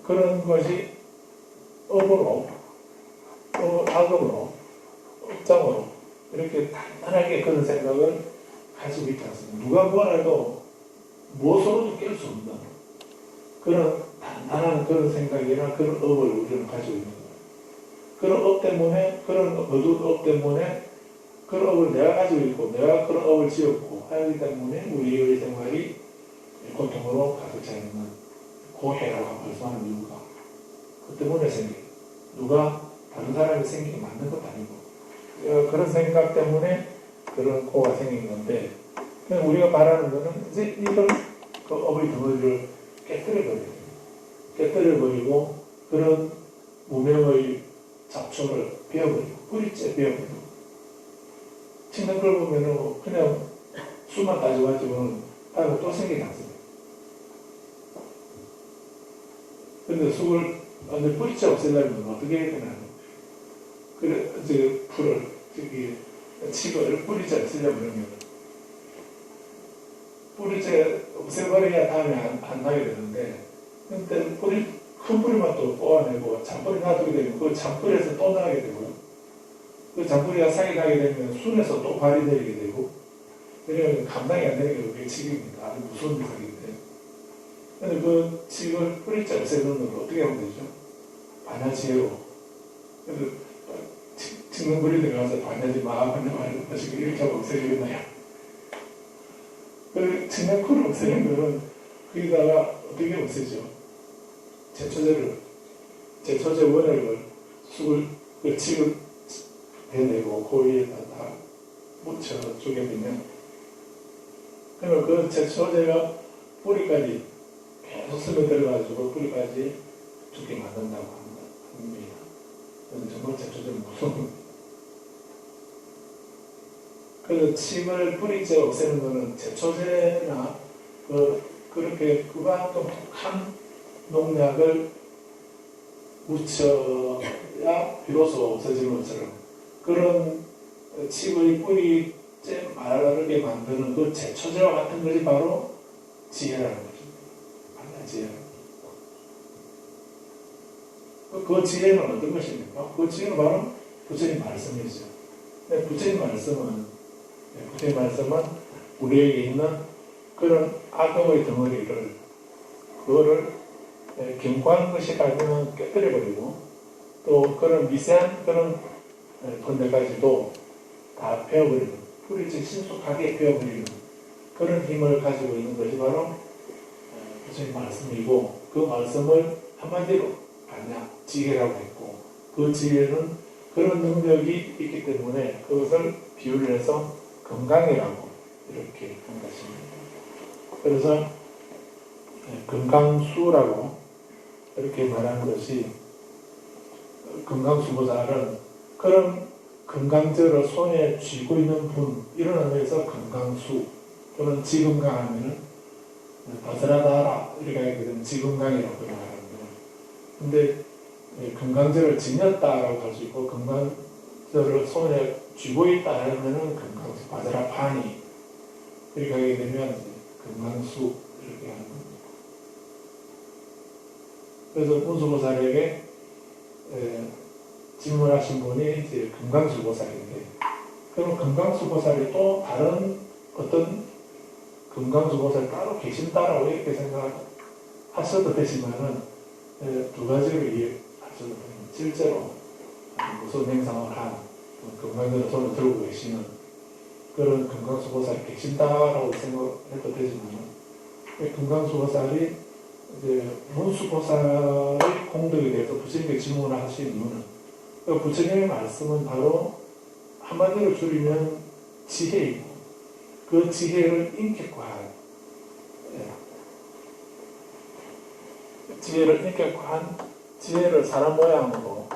그런 것이 악으로, 업장으로, 이렇게 단단하게 그런 생각을 가지고 있지 않습니다. 누가 뭐라도 무엇으로도 깰 수 없는 그런 단단한 그런 생각이나 그런 업을 우리는 가지고 있는 거예요. 그런 업 때문에, 그런 어두운 업 때문에 그런 업을 내가 가지고 있고, 내가 그런 업을 지었고 하기 때문에 우리의 생활이 고통으로 가득 차 있는 고해라고 말씀하는 이유가 그 때문에 생긴, 누가 다른 사람이 생기게 만든 것도 아니고, 그런 생각 때문에 그런 고가 생긴 건데, 우리가 바라는 거는 이제 이런 그 업의 덩어리를 깨뜨려버리고, 그런 무명의 잡초를 베어버리고, 뿌리째 베어버리고, 치는 걸 보면은 그냥 수만 따져가지고는 다음에 또 생기지 않습니다. 근데 쑥을 완전 뿌리째 없애려면 어떻게 해야 되나? 그래, 풀을, 칡을 뿌리째 없애려면 뿌리째 없애버려야 다음에 안 나게 되는데, 근데 큰 뿌리만 또 뽑아내고 잔뿌리 놔두게 되면 그 잔뿌리에서 또 나게 되고요. 그 잔뿌리가 상이 나게 되면 순에서 또 발이 내리게 되고, 왜냐하면 감당이 안 되는 게 우리의 칡입니다. 아주 무서운 일이기 때문에. 근데 그 칡을 뿌리째 없애는 걸 어떻게 하면 되죠? 반야지혜로. 그래서 칡는 뿌리 들어가서 반야지 마시고 이렇게 하고 없애주겠나요? 그 칡는 쿨을 없애는 거는 거기다가 어떻게 없애죠? 제초제 원액을 쑥을, 그 칡을 대내고 그 위에다 다 묻혀주게 되면, 그러면 그 제초제가 뿌리까지 계속 스며들어가지고 뿌리까지 죽게 만든다고 합니다. 분입니다. 정말 제초제는 무서운. 그래서 침을 뿌리째 없애는 것은 제초제나 그렇게 그만큼 독한 농약을 묻혀야 비로소 없어지는 것처럼 그런 침의 뿌리째 마르게 만드는 그 제초제와 같은 것이 바로 지혜라는 것입니다. 하나의 지혜. 그 지혜는 어떤 것입니까? 그 지혜는 바로 부처님 말씀이죠. 부처님 말씀은 우리에게 있는 그런 악의 덩어리를 그거를 견고한 것이 아니면 깨뜨려버리고 또 그런 미세한 그런 건데까지도 다 베어버리는 뿌리째 신속하게 베어버리는 그런 힘을 가지고 있는 것이 바로 부처님 말씀이고 그 말씀을 한마디로 반야 지혜라고 했고 그 지혜는 그런 능력이 있기 때문에 그것을 비유를 해서 건강이라고 이렇게 한 것입니다. 그래서 건강수라고 이렇게 말하는 것이 건강수보살은 그런 건강제를 손에 쥐고 있는 분 이런 의미에서 건강수 또는 지건강하면 바스라다라 이렇게 하게 되면 지건강이라고 말합니다. 근데 건강제를 지녔다라고 할 수 있고 건강제를 손에 쥐고 있다 하면은 건강수 바스라파니 이렇게 하게 되면 건강수 이렇게 하는 겁니다. 그래서 문수보살에게 질문하신 분이 이제 금강수보살인데, 그럼 금강수보살이 또 다른 어떤 금강수보살 따로 계신다라고 이렇게 생각하셔도 되지만은 두 가지로 이해하셔도 됩니다. 실제로 무슨 행상을 한 금강전을 손에 들고 계시는 그런 금강수보살이 계신다라고 생각해도 되지만은 금강수보살이 이제 문수보살의 공덕에 대해서 부처님께 질문을 하신 이유는 부처님의 말씀은 바로 한마디로 줄이면 지혜이고 그 지혜를 인격화한 지혜를 사람 모양으로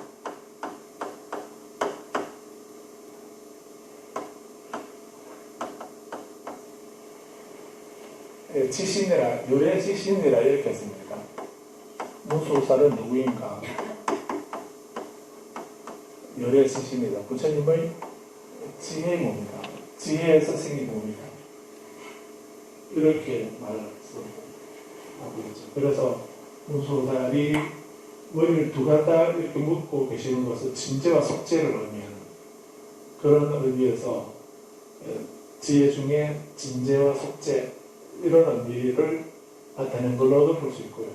지신이라 요래 지신이라 이렇게 했습니다. 문수보살은 누구인가? 요래 지신이다. 부처님의 지혜의 몸이다. 지혜에서 생긴 몸이다. 이렇게 말을 하고 있죠. 그래서 문수보살이 머리를 두 가닥 이렇게 묶고 계시는 것은 진재와 속재를 의미하는 그런 의미에서 지혜 중에 진재와 속재 이런 의미를 나타낸 걸로도 볼 수 있고요.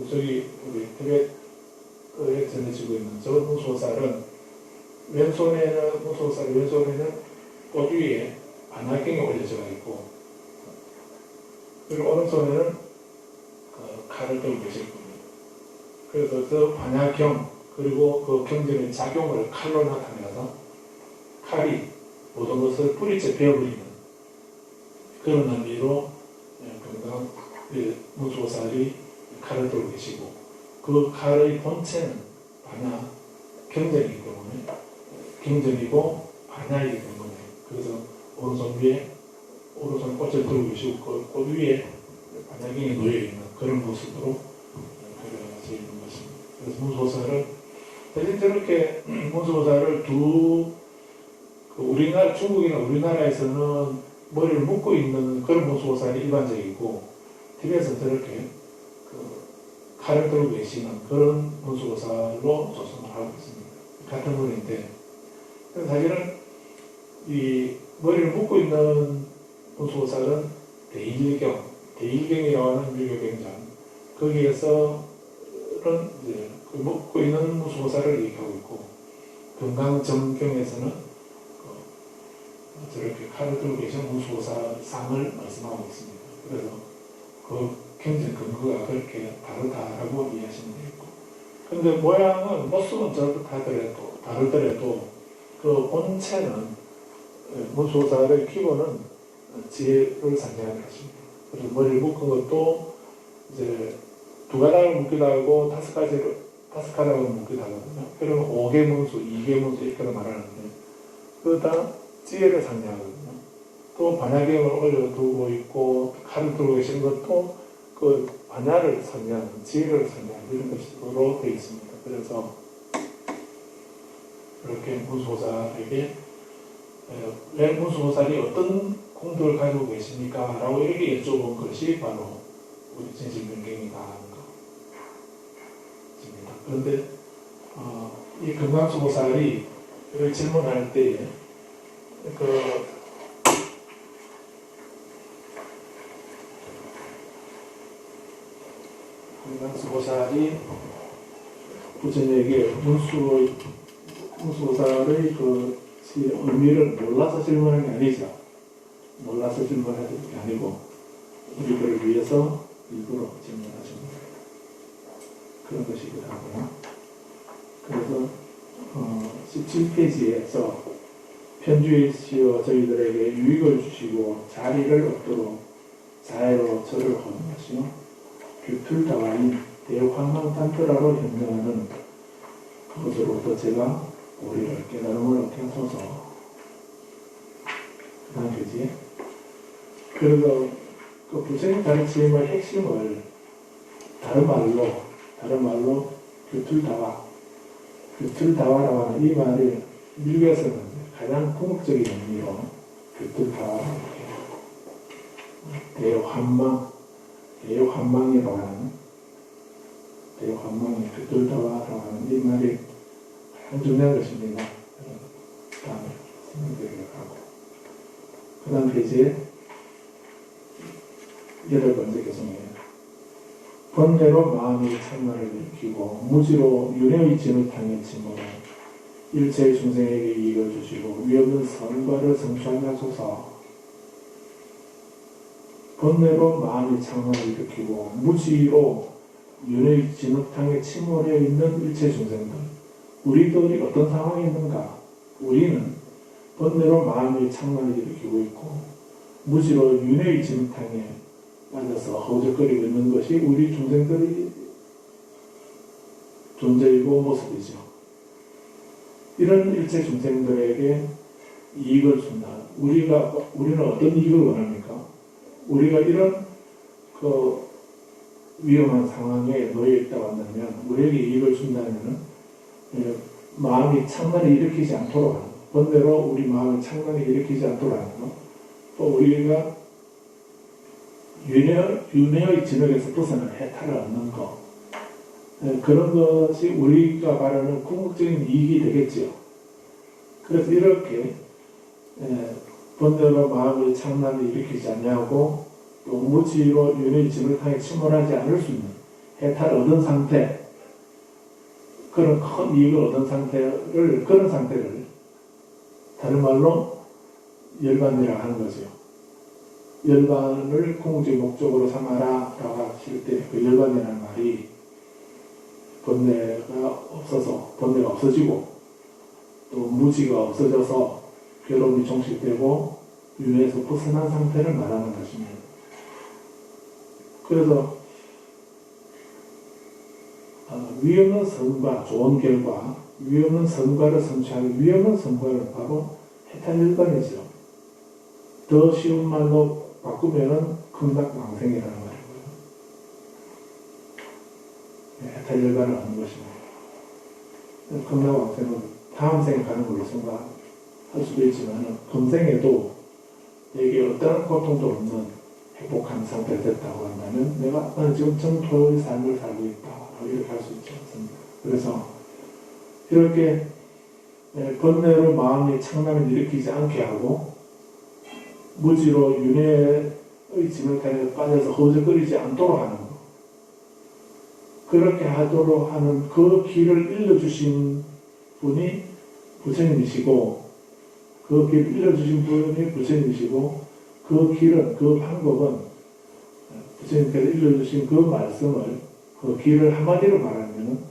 저기 우리 티벳에 전해지고 있는 저 문수보살은 왼손에는 꽃 위에 반야경이 올려져 있고 그리고 오른손에는 칼을 들고 계실 겁니다. 그래서 그 반야경 그리고 그 경전의 작용을 칼로 나타내서 칼이 모든 것을 뿌리째 베어버리는 그런 의미로 문수보살이 칼을 들고 계시고 그 칼의 본체는 반야 경전이기 때문에 경전이고 반야이기 때문에 그래서 오른손 꽃을 들고 계시고 그 꽃 위에 반야경이 놓여있는 그런 모습으로 그려져 있는 것입니다. 그래서 문수보살은 대신 저렇게 문수보살을 우리나라 중국이나 우리나라에서는 머리를 묶고 있는 그런 문수보살이 일반적이고 티벳에서 저렇게 칼을 들고 계시는 그런 문수보살로 조성을 하고 있습니다. 같은 분인데 사실은 이 머리를 묶고 있는 문수보살은 대일경이라고 하는 밀교경전 거기에서는 이제 그 묶고 있는 문수보살을 얘기하고 있고 금강정경에서는 저렇게 칼을 들고 계신 문수보살 상을 말씀하고 있습니다. 그래서 그 경전 근거가 그렇게 다르다라고 이해하시면 되겠고 그런데 모양은 모습은 다르더라도 그 본체는 문수보살의 기본은 지혜를 상징하는 것입니다. 그래서 머리를 묶은 것도 이제 두 가닥을 묶기도 하고 다섯 가지를 파스칼하고 묻기도 하거든요. 그러면 5개 문수, 2개 문수 이렇게도 말하는데 그다 지혜를 상징하거든요. 또 반야경을 올려두고 있고 칼을 들고 계신 것도 그 반야를 상징하는, 지혜를 상징하는 이런 것으로 되어 있습니다. 그래서 이렇게 문수보살에게 왜 문수보살이 어떤 공덕을 가지고 계십니까? 라고 이렇게 여쭤본 것이 바로 우리 진실명경이다 하는 것입니다. 그런데 이 금강수보살이 이걸 질문할 때에 금강수보살이 부처님에게 문수보살의 그 의미를 몰라서 질문한 게 아니죠. 몰라서 질문하는 게 아니고 우리들을 위해서 일부러 질문하십니다. 그런 것이기도 하고요. 그래서 17페이지에서 편주이시어 저희들에게 유익을 주시고 자리를 얻도록 자애로 저를 허용하시어 규툴다와인 대환망탄트라로 현명하는 그것으로부터 제가 우리를 깨달음을 얻게 하소서. 그 다음 페이지에 그래서 그 부처님 가르침의 핵심을 다른 말로 규툴다와라고 하는 이 말을 미국에서는 가장 궁극적인 의미로 규툴다와 대환망이라고 하는 대환망의 규툴다와라고 하는 이 말이 가장 중요한 것입니다. 다음에 설명드리도록 하고 그 다음 페이지에 8번째 개성이에요. 번뇌로 마음이 찬란을 일으키고 무지로 윤회의 진흙탕에 침몰한 일체의 중생에게 이익을 주시고 위없는 선과를 성취하게 하소서. 번뇌로 마음이 찬란을 일으키고 무지로 윤회의 진흙탕에 침몰해 있는 일체 중생들, 우리들이 어떤 상황에 있는가? 우리는 번뇌로 마음이 찬란을 일으키고 있고 무지로 윤회의 진흙탕에 앉아서 허우적거리고 있는 것이 우리 중생들의 존재이고 모습이죠. 이런 일체 중생들에게 이익을 준다. 우리는 어떤 이익을 원합니까? 우리가 이런 그 위험한 상황에 놓여 있다고 한다면 우리에게 이익을 준다면 마음이 창란을 일으키지 않도록 하는 것, 번뇌로 우리 마음이 창란을 일으키지 않도록 하는 것, 또 우리가 윤회의 진흙에서 벗어난 해탈을 얻는 것, 그런 것이 우리가 바라는 궁극적인 이익이 되겠지요. 그래서 이렇게 번뇌로 마음의 창란을 일으키지 않냐고 또 무지로 윤회의 진흙탕에 침몰하지 않을 수 있는 해탈을 얻은 상태, 그런 큰 이익을 얻은 그런 상태를 다른 말로 열반이라고 하는 거죠. 열반을 궁극적 목적으로 삼아라 라고 하실 때 그 열반이라는 말이 번뇌가 없어지고 또 무지가 없어져서 괴로움이 종식되고 윤회에서 벗어난 상태를 말하는 것입니다. 그래서 위험한 선과 좋은 결과, 위험한 선과를 성취하는 위험한 선과는 바로 해탈열반이죠. 더 쉬운 말로 바꾸면은 극락왕생이라는 말이고요. 해탈열반을 하는 것입니다. 극락왕생은 다음 생에 가는 걸로 생각할 수도 있지만 금생에도 여기 어떤 고통도 없는 행복한 상태가 됐다고 한다면 나는 지금 정토의 삶을 살고 있다 이렇게 할 수 있지 않습니까? 그래서 이렇게 번뇌로 마음이 창란을 일으키지 않게 하고 무지로 윤회의 진흙탕에 빠져서 허우적거리지 않도록 하는 것, 그렇게 하도록 하는 그 길을 일러주신 분이 부처님이시고 그 길을 일러주신 분이 부처님이시고 그 길은, 그 방법은 부처님께서 일러주신 그 말씀을, 그 길을 한마디로 말하면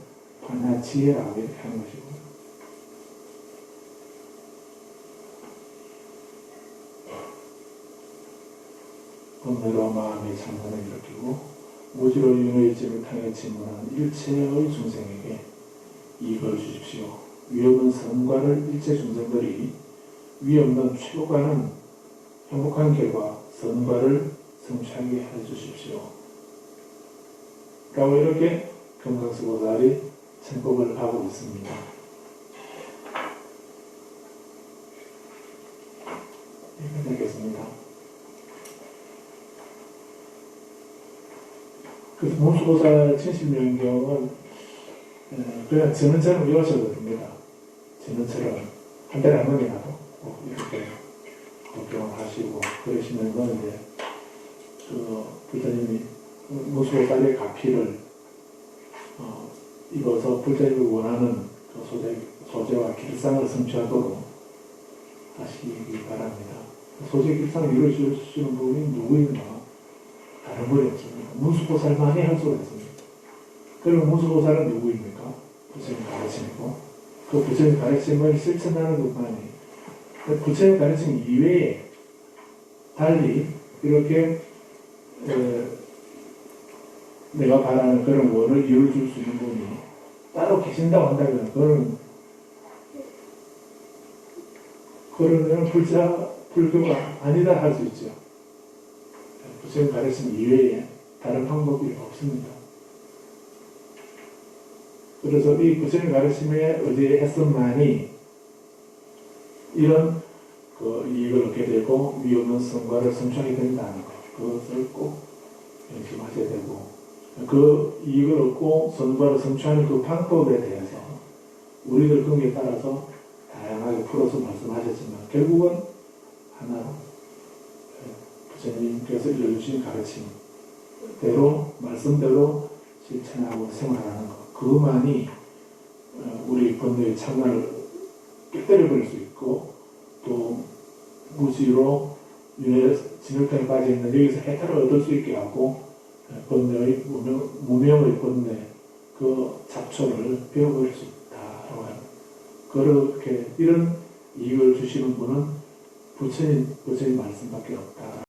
반야지혜라고 이렇게 하는 것이고, 번뇌로 마음의 창란을 일으키고 무지로 윤회의 진흙탕에 침몰한 일체의 중생에게 이익을 주십시오. 위 없는 성과를 일체 중생들이 위 없는 최고가는 행복한 결과 선과를 성취하게 해주십시오. 라고 이렇게 금강수보살이 천법을 하고 있습니다. 이렇게 되겠습니다. 그래서 문수보살 70명경은 그냥 전원처럼 외우셔도 됩니다. 전원처럼 한 달에 한 번이라도 이렇게 걱정을 하시고 그러시면서 이제 불자님이 문수보살의 가피를 입어서 불자님이 원하는 그 소재와 길상을 성취하도록 하시기 바랍니다. 소재 길상을 이루어주시는 분이 누구인가? 다른 분이 없습니다. 문수보살만이 할 수가 있습니다. 그러면 문수보살은 누구입니까? 부처님 가르침이고 그 부처님 가르침을 실천하는 것만이 부처님 가르침 이외에 달리 이렇게 내가 바라는 그런 원을 이루어줄 수 있는 분이 따로 계신다고 한다면 그러면 불교가 아니다 할 수 있죠. 부처님 가르침 이외에 다른 방법이 없습니다. 그래서 이 부처님 가르침에 의지했음만이 이런 이익을 얻게 되고 위 없는 성과를 성취하게 된다는 것, 그것을 꼭 명심하셔야 되고 그 이익을 얻고 성과를 성취하는 그 방법에 대해서 우리들 거기에 따라서 다양하게 풀어서 말씀하셨지만 결국은 하나로 부처님께서 일러주신 가르침대로 말씀대로 실천하고 생활하는 것, 그것만이 우리 번뇌의 참나를 깨뜨려버릴 수 있고 또 무지로 윤회 진흙탕에 빠져있는 여기서 해탈을 얻을 수 있게 하고 번뇌의 무명의 번뇌 그 잡초를 베어버릴 수 있다라고 합니다. 그렇게 이런 이익을 주시는 분은 부처님 말씀밖에 없다.